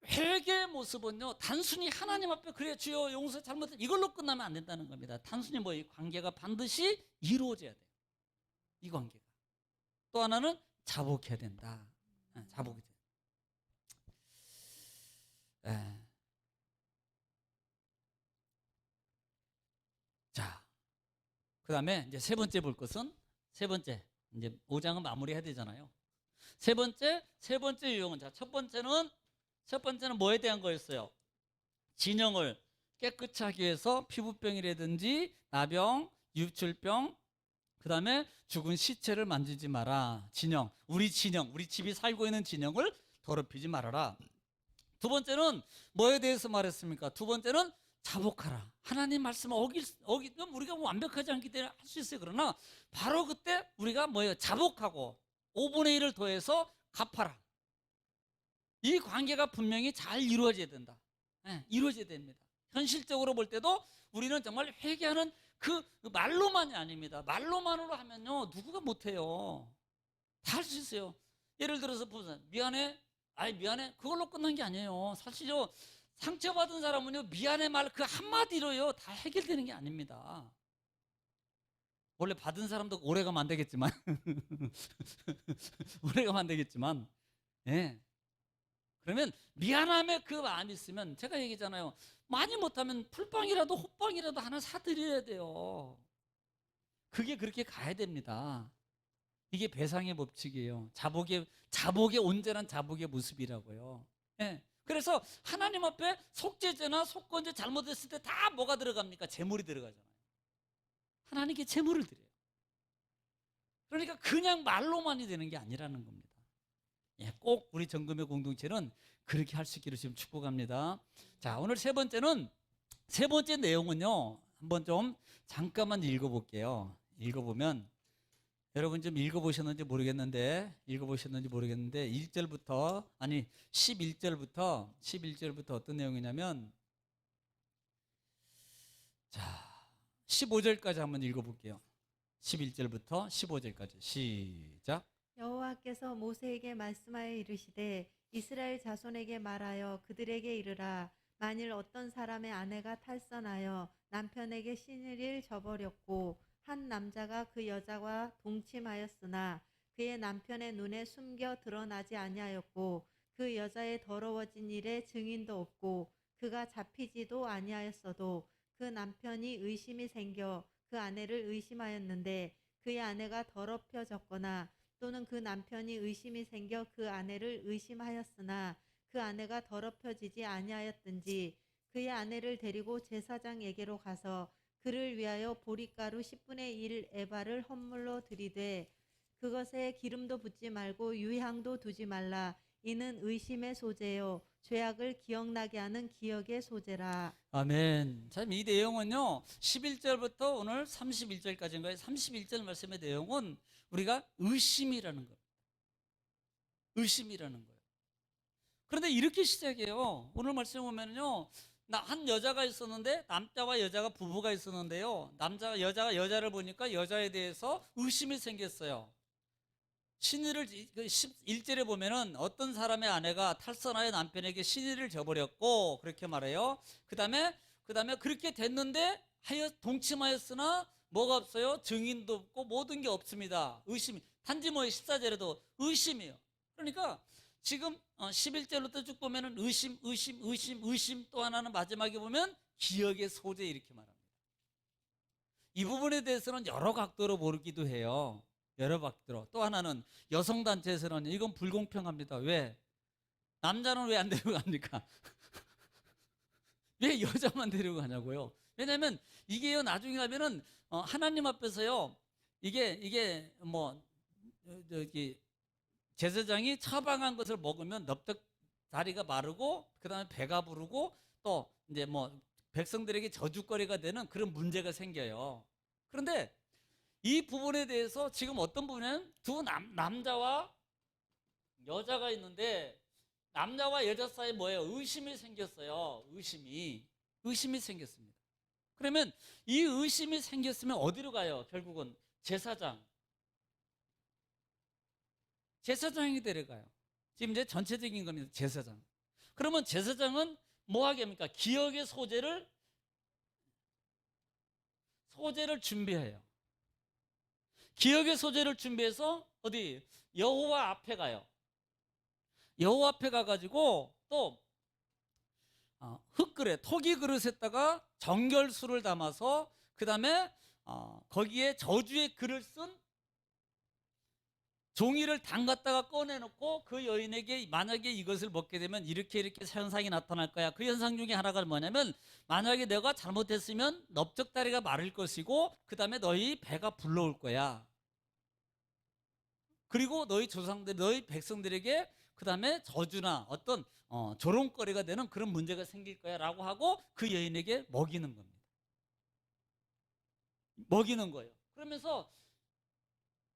회개의 모습은요, 단순히 하나님 앞에 그래 주여 용서 잘못했 이걸로 끝나면 안 된다는 겁니다. 단순히 뭐 이 관계가 반드시 이루어져야 돼요. 이 관계가. 또 하나는 자복해야 된다. 자복이 돼. 자, 그다음에 이제 세 번째 볼 것은 세 번째 이제 5장은 마무리해야 되잖아요. 세 번째 유형은 자, 첫 번째는 뭐에 대한 거였어요? 진영을 깨끗이 하기 위해서 피부병이라든지 나병, 유출병, 그 다음에 죽은 시체를 만지지 마라. 진영, 우리 집이 살고 있는 진영을 더럽히지 말아라. 두 번째는 뭐에 대해서 말했습니까? 두 번째는 자복하라. 하나님 말씀을 어기면 우리가 뭐 완벽하지 않기 때문에 할 수 있어요. 그러나 바로 그때 우리가 뭐예요? 자복하고 5분의 1을 더해서 갚아라. 이 관계가 분명히 잘 이루어져야 된다. 이루어져야 됩니다. 현실적으로 볼 때도 우리는 정말 회개하는 그 말로만이 아닙니다. 말로만으로 하면요 누구가 못해요. 다 할 수 있어요. 예를 들어서 보세요. 미안해. 아이 미안해. 그걸로 끝난 게 아니에요. 사실요 상처받은 사람은요 미안해 말 그 한마디로요 다 해결되는 게 아닙니다. 원래 받은 사람도 오래 가면 안 되겠지만 오래 가면 안 되겠지만 예. 그러면 미안함에 그 마음이 있으면 제가 얘기잖아요. 많이 못하면 풀빵이라도 호빵이라도 하나 사드려야 돼요. 그게 그렇게 가야 됩니다. 이게 배상의 법칙이에요. 자복의 온전한 자복의 모습이라고요. 예. 그래서 하나님 앞에 속죄죄나 속건죄 잘못했을 때 다 뭐가 들어갑니까? 재물이 들어가잖아요. 하나님께 재물을 드려요. 그러니까 그냥 말로만이 되는 게 아니라는 겁니다. 예, 꼭 우리 정금의 공동체는 그렇게 할 수 있기를 지금 축복합니다. 자, 오늘 세 번째 내용은요. 한번 좀 잠깐만 읽어볼게요. 읽어보면 여러분 좀 읽어보셨는지 모르겠는데 11절부터 어떤 내용이냐면 자 15절까지 한번 읽어볼게요. 11절부터 15절까지 시작. 여호와께서 모세에게 말씀하여 이르시되 이스라엘 자손에게 말하여 그들에게 이르라. 만일 어떤 사람의 아내가 탈선하여 남편에게 신의를 저버렸고 한 남자가 그 여자와 동침하였으나 그의 남편의 눈에 숨겨 드러나지 아니하였고 그 여자의 더러워진 일에 증인도 없고 그가 잡히지도 아니하였어도 그 남편이 의심이 생겨 그 아내를 의심하였는데 그의 아내가 더럽혀졌거나 또는 그 남편이 의심이 생겨 그 아내를 의심하였으나 그 아내가 더럽혀지지 아니하였든지 그의 아내를 데리고 제사장에게로 가서 그를 위하여 보리가루 10분의 1 에바를 헌물로 드리되 그것에 기름도 붓지 말고 유향도 두지 말라. 이는 의심의 소재요 죄악을 기억나게 하는 기억의 소재라. 아멘. 참 이 내용은요 11절부터 오늘 31절까지인가요? 31절 말씀의 내용은 우리가 의심이라는 거예요. 의심이라는 거예요. 그런데 이렇게 시작해요. 오늘 말씀 보면요 한 여자가 있었는데 남자와 여자가 부부가 있었는데요 여자가 여자를 보니까 여자에 대해서 의심이 생겼어요. 신의를 1절에 보면은 어떤 사람의 아내가 탈선하여 남편에게 신의를 저버렸고 그렇게 말해요. 그다음에 그렇게 됐는데 하여 동침하였으나 뭐가 없어요? 증인도 없고 모든 게 없습니다. 의심. 단지 뭐 14절에도 의심이에요. 그러니까 지금 11절부터 쭉 보면은 의심 또 하나는 마지막에 보면 기억의 소재 이렇게 말합니다. 이 부분에 대해서는 여러 각도로 보기도 해요. 여러 각도로. 또 하나는 여성단체에서는 이건 불공평합니다. 왜? 남자는 왜 안 데려갑니까? 왜 여자만 데리고 가냐고요. 왜냐하면 이게요 나중에 가면은 하나님 앞에서요 이게 뭐 저기 제사장이 처방한 것을 먹으면 넙적 다리가 마르고 그다음에 배가 부르고 또 이제 뭐 백성들에게 저주거리가 되는 그런 문제가 생겨요. 그런데 이 부분에 대해서 지금 어떤 부분은 두 남자와 여자가 있는데 남자와 여자 사이에 뭐예요? 의심이 생겼어요. 의심이 생겼습니다. 그러면 이 의심이 생겼으면 어디로 가요? 결국은 제사장이 데려가요. 지금 이제 전체적인 겁니다. 제사장. 그러면 제사장은 뭐 하게 합니까? 기억의 소재를 준비해요. 기억의 소재를 준비해서 어디 여호와 앞에 가요. 여호와 앞에 가가지고 또 흙그릇, 토기 그릇에다가 정결수를 담아서 그 다음에 거기에 저주의 글을 쓴 종이를 담갔다가 꺼내놓고 그 여인에게 만약에 이것을 먹게 되면 이렇게 현상이 나타날 거야. 그 현상 중에 하나가 뭐냐면 만약에 내가 잘못했으면 넓적다리가 마를 것이고 그 다음에 너희 배가 불러올 거야. 그리고 너희 조상들, 너희 백성들에게 그 다음에 저주나 어떤 조롱거리가 되는 그런 문제가 생길 거야 라고 하고 그 여인에게 먹이는 겁니다. 먹이는 거예요. 그러면서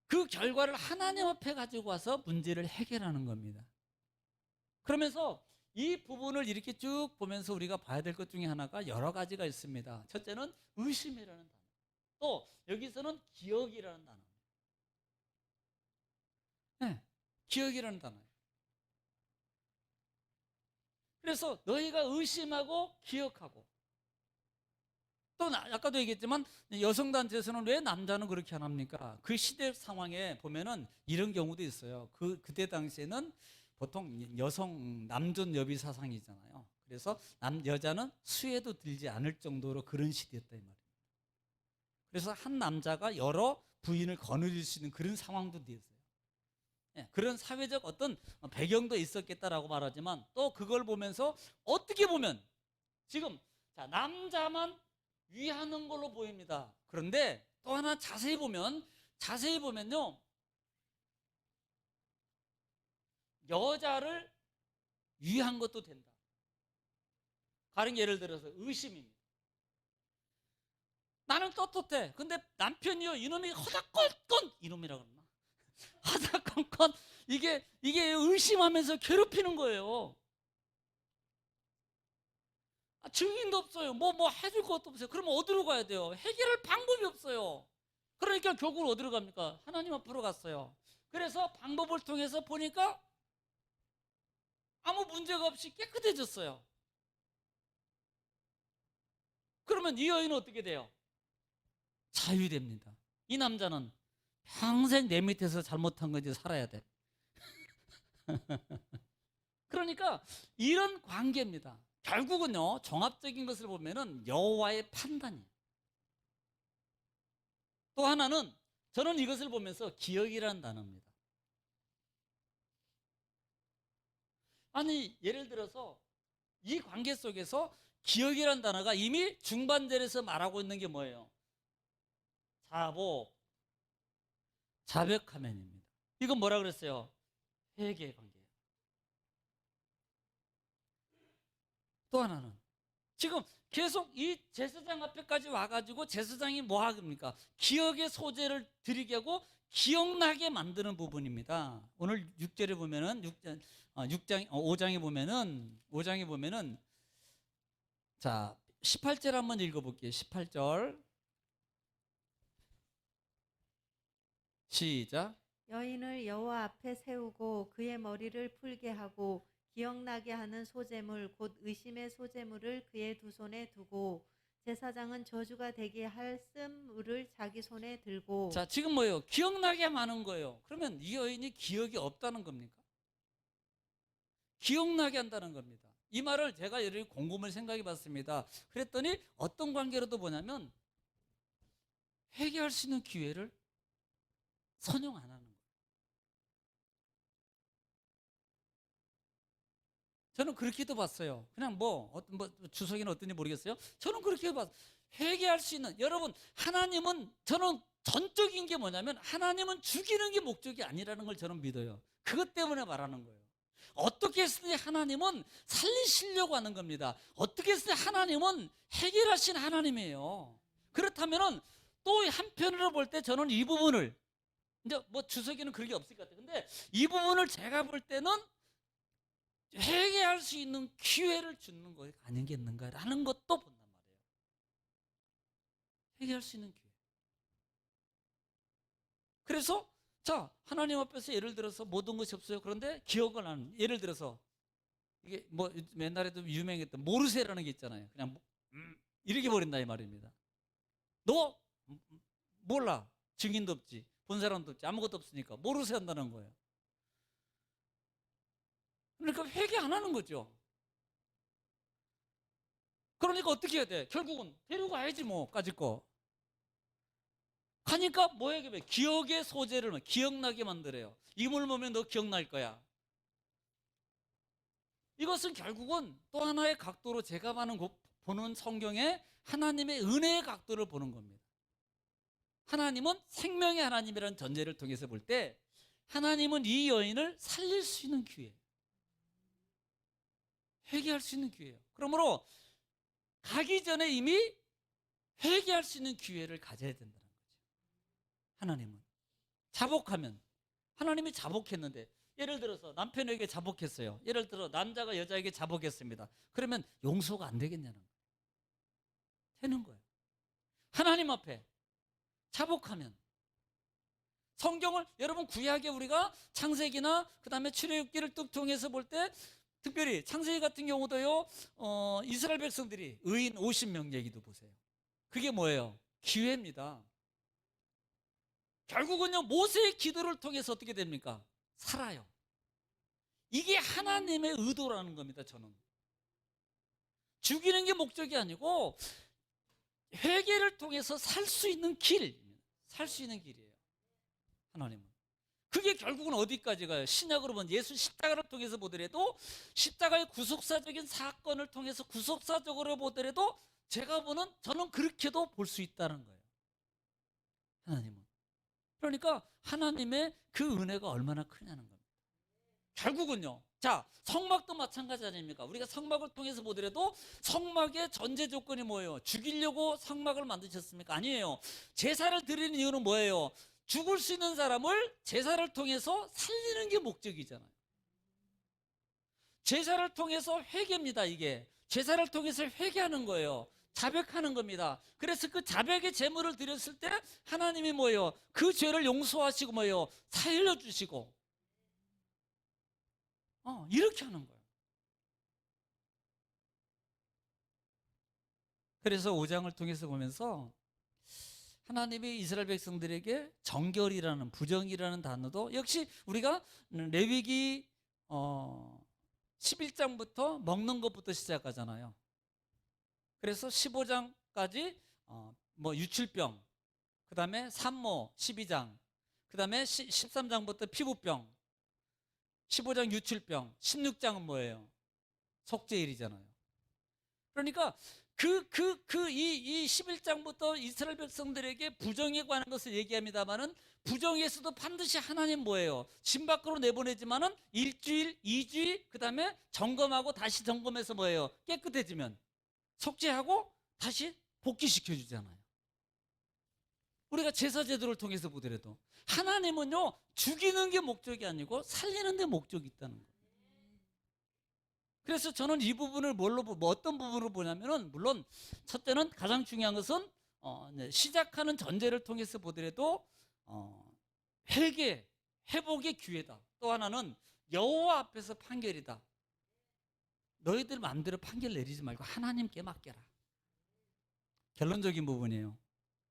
그 결과를 하나님 앞에 가지고 와서 문제를 해결하는 겁니다. 그러면서 이 부분을 이렇게 쭉 보면서 우리가 봐야 될 것 중에 하나가 여러 가지가 있습니다. 첫째는 의심이라는 단어. 또 여기서는 기억이라는 단어. 네, 기억이라는 단어예요. 그래서 너희가 의심하고 기억하고 또 아까도 얘기했지만 여성단체에서는 왜 남자는 그렇게 안 합니까? 그 시대 상황에 보면은 이런 경우도 있어요. 그때 당시에는 보통 남존 여비 사상이잖아요. 그래서 여자는 수에도 들지 않을 정도로 그런 시대였다 이 말이에요. 그래서 한 남자가 여러 부인을 거느릴 수 있는 그런 상황도 있어요. 예, 그런 사회적 어떤 배경도 있었겠다라고 말하지만 또 그걸 보면서 어떻게 보면 지금 남자만 위하는 걸로 보입니다. 그런데 또 하나 자세히 보면요 여자를 위한 것도 된다. 다른 예를 들어서 의심입니다. 나는 떳떳해. 근데 남편이요 이놈이 허다건건 이놈이라 그러나 허다건건 이게 의심하면서 괴롭히는 거예요. 증인도 없어요. 뭐 해줄 것도 없어요. 그러면 어디로 가야 돼요? 해결할 방법이 없어요. 그러니까 결국은 어디로 갑니까? 하나님 앞으로 갔어요. 그래서 방법을 통해서 보니까 아무 문제가 없이 깨끗해졌어요. 그러면 이 여인은 어떻게 돼요? 자유됩니다. 이 남자는 평생 내 밑에서 잘못한 거지 살아야 돼. 그러니까 이런 관계입니다. 결국은요 종합적인 것을 보면은 여호와의 판단이에요. 또 하나는 저는 이것을 보면서 기억이라는 단어입니다. 아니 예를 들어서 이 관계 속에서 기억이라는 단어가 이미 중반절에서 말하고 있는 게 뭐예요? 자백하면입니다. 이건 뭐라 그랬어요? 회개 관계예요. 또 하나는 지금 계속 이 제사장 앞에까지 와가지고 제사장이 뭐 합니까? 기억의 소재를 드리게 하고 기억나게 만드는 부분입니다. 오늘 6절에 보면은 5장에 보면은 자 18절 한번 읽어볼게요. 18절 시작. 여인을 여호와 앞에 세우고 그의 머리를 풀게 하고 기억나게 하는 소재물 곧 의심의 소재물을 그의 두 손에 두고 제사장은 저주가 되게 할 쓴물을 자기 손에 들고. 자 지금 뭐예요? 기억나게 하는 거예요. 그러면 이 여인이 기억이 없다는 겁니까? 기억나게 한다는 겁니다. 이 말을 제가 여러분 곰곰이 생각해 봤습니다. 그랬더니 어떤 관계로도 보냐면 회개할 수 있는 기회를 선용 안 하는 거예요. 저는 그렇게도 봤어요. 그냥 뭐 주석이는 어떤지 모르겠어요. 저는 그렇게 봤어요. 회개할 수 있는, 여러분, 하나님은, 저는 전적인 게 뭐냐면 하나님은 죽이는 게 목적이 아니라는 걸 저는 믿어요. 그것 때문에 말하는 거예요. 어떻게 했으니 하나님은 살리시려고 하는 겁니다. 어떻게 했으니 하나님은 해결하신 하나님이에요. 그렇다면은 또 한편으로 볼 때 저는 이 부분을, 이제 뭐 주석이는 그런 게 없을 것 같아요. 근데 이 부분을 제가 볼 때는 회개할 수 있는 기회를 주는 것이 아니겠는가라는 것도 본단 말이에요. 회개할 수 있는 기회. 그래서 자, 하나님 앞에서 예를 들어서 모든 것이 없어요. 그런데 기억을 안, 예를 들어서 이게 뭐 옛날에도 유명했던 모르쇠라는 게 있잖아요. 그냥 이렇게 버린다 이 말입니다. 너 몰라. 증인도 없지. 본 사람도 없지. 아무것도 없으니까 모르쇠 한다는 거예요. 그러니까 회개 안 하는 거죠. 그러니까 어떻게 해야 돼? 결국은 데리고 가야지 뭐 까짓 거. 가니까 뭐야 이게, 기억의 소재를 기억나게 만들어요. 이 물 보면 너 기억날 거야. 이것은 결국은 또 하나의 각도로 제가 보는 성경에 하나님의 은혜의 각도를 보는 겁니다. 하나님은 생명의 하나님이라는 전제를 통해서 볼 때 하나님은 이 여인을 살릴 수 있는 기회, 회개할 수 있는 기회예요. 그러므로 가기 전에 이미 회개할 수 있는 기회를 가져야 된다는 거죠. 하나님은 자복하면, 하나님이 자복했는데, 예를 들어서 남편에게 자복했어요. 예를 들어 남자가 여자에게 자복했습니다. 그러면 용서가 안 되겠냐는 거예요. 되는 거예요. 하나님 앞에 자복하면. 성경을 여러분 구약에 우리가 창세기나 그 다음에 출애굽기를 뚝 통해서 볼 때, 특별히 창세기 같은 경우도요, 이스라엘 백성들이 의인 50명 얘기도 보세요. 그게 뭐예요? 기회입니다. 결국은요, 모세의 기도를 통해서 어떻게 됩니까? 살아요. 이게 하나님의 의도라는 겁니다. 저는 죽이는 게 목적이 아니고 회개를 통해서 살 수 있는 길, 살 수 있는 길이에요. 하나님은 그게 결국은 어디까지 가요? 신약으로 보면 예수 십자가를 통해서 보더라도, 십자가의 구속사적인 사건을 통해서 구속사적으로 보더라도 저는 그렇게도 볼 수 있다는 거예요. 하나님은. 그러니까 하나님의 그 은혜가 얼마나 크냐는 겁니다. 결국은요, 자, 성막도 마찬가지 아닙니까? 우리가 성막을 통해서 보더라도 성막의 전제 조건이 뭐예요? 죽이려고 성막을 만드셨습니까? 아니에요. 제사를 드리는 이유는 뭐예요? 죽을 수 있는 사람을 제사를 통해서 살리는 게 목적이잖아요. 제사를 통해서 회개입니다. 이게 제사를 통해서 회개하는 거예요. 자백하는 겁니다. 그래서 그 자백의 제물을 드렸을 때 하나님이 뭐예요? 그 죄를 용서하시고 뭐예요? 살려주시고, 이렇게 하는 거예요. 그래서 5장을 통해서 보면서 하나님이 이스라엘 백성들에게 정결이라는, 부정이라는 단어도 역시 우리가 레위기 11장부터 먹는 것부터 시작하잖아요. 그래서 15장까지 뭐 유출병, 그 다음에 산모 12장, 그 다음에 13장부터 피부병, 15장 유출병, 16장은 뭐예요? 속죄일이잖아요. 그러니까 이 11장부터 이스라엘 백성들에게 부정에 관한 것을 얘기합니다만은, 부정에서도 반드시 하나님 뭐예요? 진 밖으로 내보내지만은 일주일, 2주일, 그 다음에 점검하고 다시 점검해서 뭐예요? 깨끗해지면 속죄하고 다시 복귀시켜 주잖아요. 우리가 제사 제도를 통해서 보더라도 하나님은요, 죽이는 게 목적이 아니고 살리는 데 목적이 있다는 거예요. 그래서 저는 이 부분을 어떤 부분으로 보냐면은, 물론 첫째는 가장 중요한 것은 시작하는 전제를 통해서 보더라도 회개, 회복의 기회다. 또 하나는 여호와 앞에서 판결이다. 너희들 마음대로 판결 내리지 말고 하나님께 맡겨라. 결론적인 부분이에요.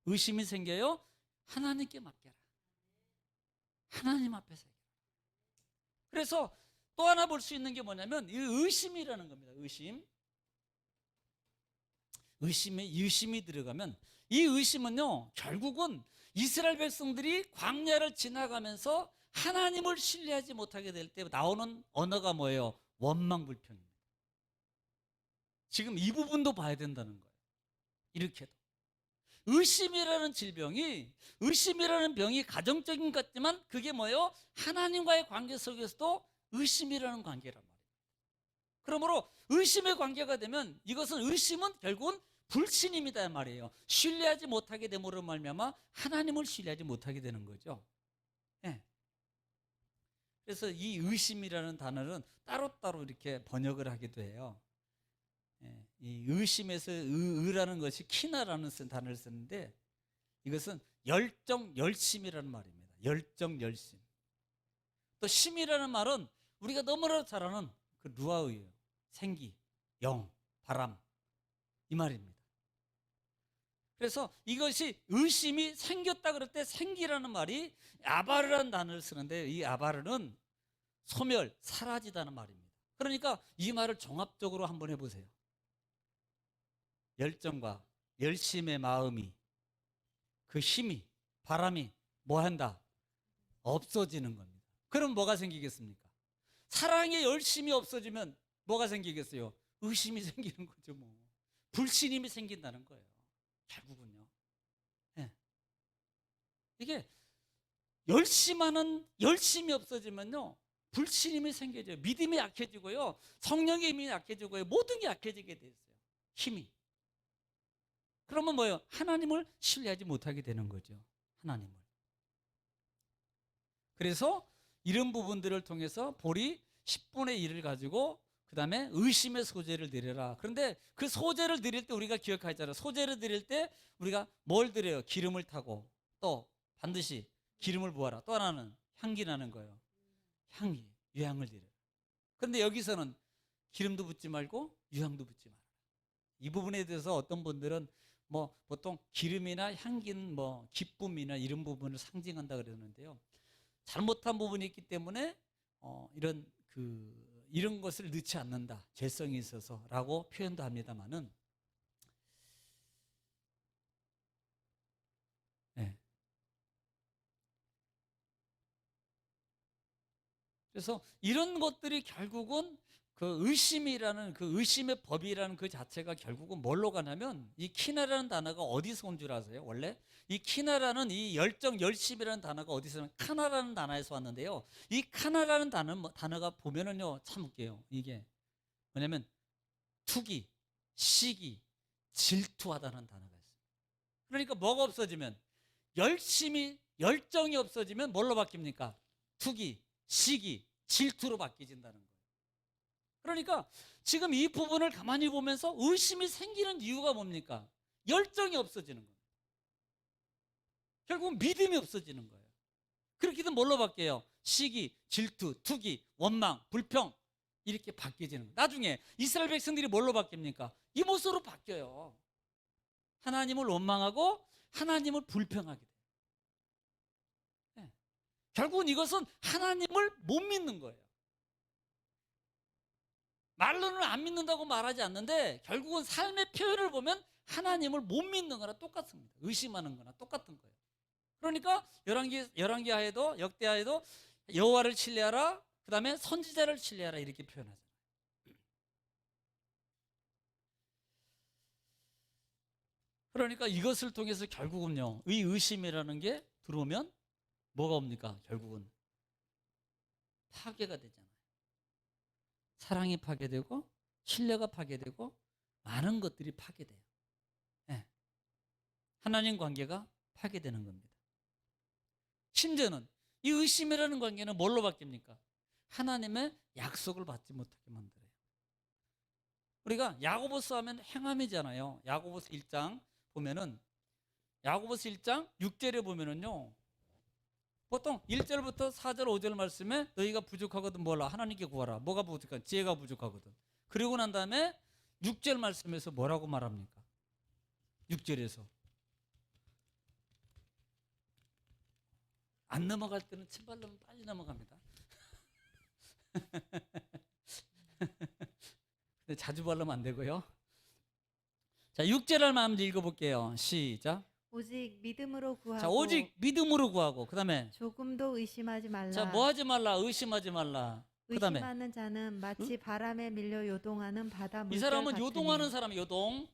의심이 생겨요? 하나님께 맡겨라. 하나님 앞에서. 그래서 또 하나 볼 수 있는 게 뭐냐면 이 의심이라는 겁니다. 의심이 들어가면, 이 의심은요, 결국은 이스라엘 백성들이 광야를 지나가면서 하나님을 신뢰하지 못하게 될 때 나오는 언어가 뭐예요? 원망불평입니다. 지금 이 부분도 봐야 된다는 거예요. 이렇게도. 의심이라는 질병이, 의심이라는 병이 가정적인 것 같지만 그게 뭐예요? 하나님과의 관계 속에서도 의심이라는 관계란 말이에요. 그러므로 의심의 관계가 되면 이것은, 의심은 결국은 불신임이다 말이에요. 신뢰하지 못하게 됨으로 말미암아 하나님을 신뢰하지 못하게 되는 거죠. 예. 그래서 이 의심이라는 단어는 따로따로 이렇게 번역을 하기도 해요. 예. 이 의심에서 의라는 것이 키나라는 단어를 쓰는데, 이것은 열정, 열심이라는 말입니다. 열정, 열심. 또 심이라는 말은 우리가 너무나 잘 아는 그 루아의예요. 생기, 영, 바람, 이 말입니다. 그래서 이것이 의심이 생겼다 그럴 때 생기라는 말이 아바르라는 단어를 쓰는데, 이 아바르는 소멸, 사라지다는 말입니다. 그러니까 이 말을 종합적으로 한번 해보세요. 열정과 열심의 마음이, 그 힘이, 바람이 뭐 한다? 없어지는 겁니다. 그럼 뭐가 생기겠습니까? 사랑의 열심이 없어지면 뭐가 생기겠어요? 의심이 생기는 거죠. 뭐 불신임이 생긴다는 거예요. 결국은요. 네. 이게 열심이 없어지면요, 불신임이 생겨져요. 믿음이 약해지고요, 성령의 힘이 약해지고요, 모든 게 약해지게 돼 있어요. 힘이. 그러면 뭐예요? 하나님을 신뢰하지 못하게 되는 거죠. 하나님을. 그래서 이런 부분들을 통해서 볼이 10분의 1을 가지고 그 다음에 의심의 소재를 드려라. 그런데 그 소재를 드릴 때 우리가 기억하잖아요. 소재를 드릴 때 우리가 뭘 드려요? 기름을 타고, 또 반드시 기름을 부어라. 또 하나는 향기 나는 거예요. 향기, 유향을 드려요. 그런데 여기서는 기름도 붓지 말고 유향도 붓지 마라. 이 부분에 대해서 어떤 분들은 뭐 보통 기름이나 향기는 뭐 기쁨이나 이런 부분을 상징한다 그러는데요, 잘못한 부분이 있기 때문에 이런 것을 넣지 않는다, 죄성이 있어서라고 표현도 합니다만은, 네. 그래서 이런 것들이 결국은 그 의심이라는, 그 의심의 법이라는 그 자체가 결국은 뭘로 가냐면, 이 키나라는 단어가 어디서 온 줄 아세요? 원래 이 키나라는, 이 열정, 열심이라는 단어가 어디서 오면 카나라는 단어에서 왔는데요, 이 카나라는 단어가 보면은요 참 웃겨요. 이게 뭐냐면 투기, 시기, 질투하다는 단어가 있어요. 그러니까 뭐가 없어지면, 열정이 없어지면 뭘로 바뀝니까? 투기, 시기, 질투로 바뀌어진다는 거예요. 그러니까 지금 이 부분을 가만히 보면서 의심이 생기는 이유가 뭡니까? 열정이 없어지는 거예요. 결국 믿음이 없어지는 거예요. 그렇게 되면 뭘로 바뀌어요? 시기, 질투, 투기, 원망, 불평, 이렇게 바뀌어지는 거예요. 나중에 이스라엘 백성들이 뭘로 바뀝니까? 이 모습으로 바뀌어요. 하나님을 원망하고 하나님을 불평하게 돼요. 네. 결국은 이것은 하나님을 못 믿는 거예요. 말로는 안 믿는다고 말하지 않는데 결국은 삶의 표현을 보면 하나님을 못 믿는 거나 똑같습니다. 의심하는 거나 똑같은 거예요. 그러니까 열왕기하에도, 역대하에도 여호와를 신뢰하라, 그 다음에 선지자를 신뢰하라, 이렇게 표현하잖아요. 그러니까 이것을 통해서 결국은요, 이 의심이라는 게 들어오면 뭐가 옵니까? 결국은 파괴가 되잖아요. 사랑이 파괴되고 신뢰가 파괴되고 많은 것들이 파괴돼요. 네. 하나님 관계가 파괴되는 겁니다. 심지어는 이 의심이라는 관계는 뭘로 바뀝니까? 하나님의 약속을 받지 못하게 만들어요. 우리가 야고보서 하면 행함이잖아요. 야고보서 1장 보면은, 야고보서 1장 6절에 보면은요, 보통 1절부터 4절 5절 말씀에 너희가 부족하거든 뭐라? 하나님께 구하라. 뭐가 부족한? 지혜가 부족하거든. 그리고 난 다음에 6절 말씀에서 뭐라고 말합니까? 6절에서 안 넘어갈 때는 침발로면 빨리 넘어갑니다. 근데 자주 바르면 안 되고요. 자, 6절을 마음 읽어볼게요. 시작. 오직 믿음으로 구하고. 자, 오직 믿음으로 구하고, 그 다음에 조금도 의심하지 말라. 자, 뭐 하지 말라? 의심하지 말라. 그다음에 의심하는 자는 마치 바람에 밀려 요동하는 바다 이 물결 사람은 같으니 요동하는 사람이 요동.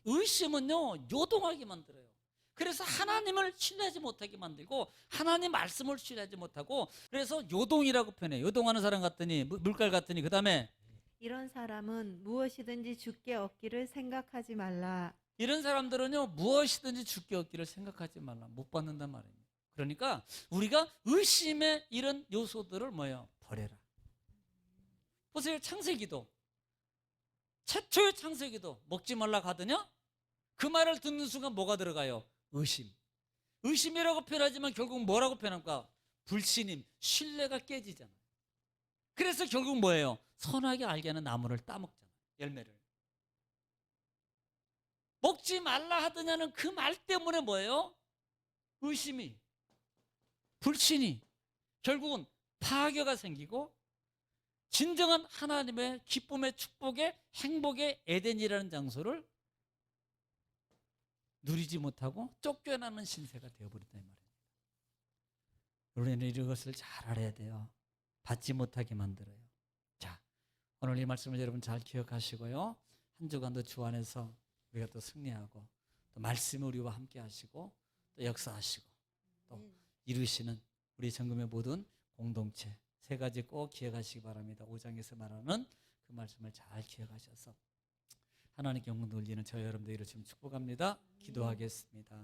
의심은요 요동하게 만들어요. 그래서 하나님을 신뢰하지 못하게 만들고 하나님 말씀을 신뢰하지 못하고 그래서 요동이라고 표현해요. 요동하는 사람 같더니 물결 같더니 그다음에 이런 사람은 무엇이든지 주께 얻기를 생각하지 말라. 이런 사람들은요 무엇이든지 주께 얻기를 생각하지 말라. 못 받는단 말입니다. 그러니까 우리가 의심의 이런 요소들을 뭐예요? 버려라. 보세요. 창세기도 최초의 창세기도 먹지 말라 가더냐? 그 말을 듣는 순간 뭐가 들어가요? 의심. 의심이라고 표현하지만 결국 뭐라고 표현할까? 불신임, 신뢰가 깨지잖아요. 그래서 결국 뭐예요? 선하게 알게 하는 나무를 따먹잖아요. 열매를. 먹지 말라 하더냐는 그 말 때문에 뭐예요? 의심이, 불신이 결국은 파괴가 생기고 진정한 하나님의 기쁨의 축복의 행복의 에덴이라는 장소를 누리지 못하고 쫓겨나는 신세가 되어버린다 이 말이에요. 우리는 이것을 잘 알아야 돼요. 받지 못하게 만들어요. 자, 오늘 이 말씀을 여러분 잘 기억하시고요. 한 주간도 주 안에서 우리가 또 승리하고 또 말씀이 우리와 함께 하시고 또 역사하시고 또 이루시는 우리 정금의 모든 공동체 세 가지 꼭 기억하시기 바랍니다. 5장에서 말하는 그 말씀을 잘 기억하셔서 하나님께 영광 돌리는 저 여러분들 이루시면 축복합니다. 기도하겠습니다.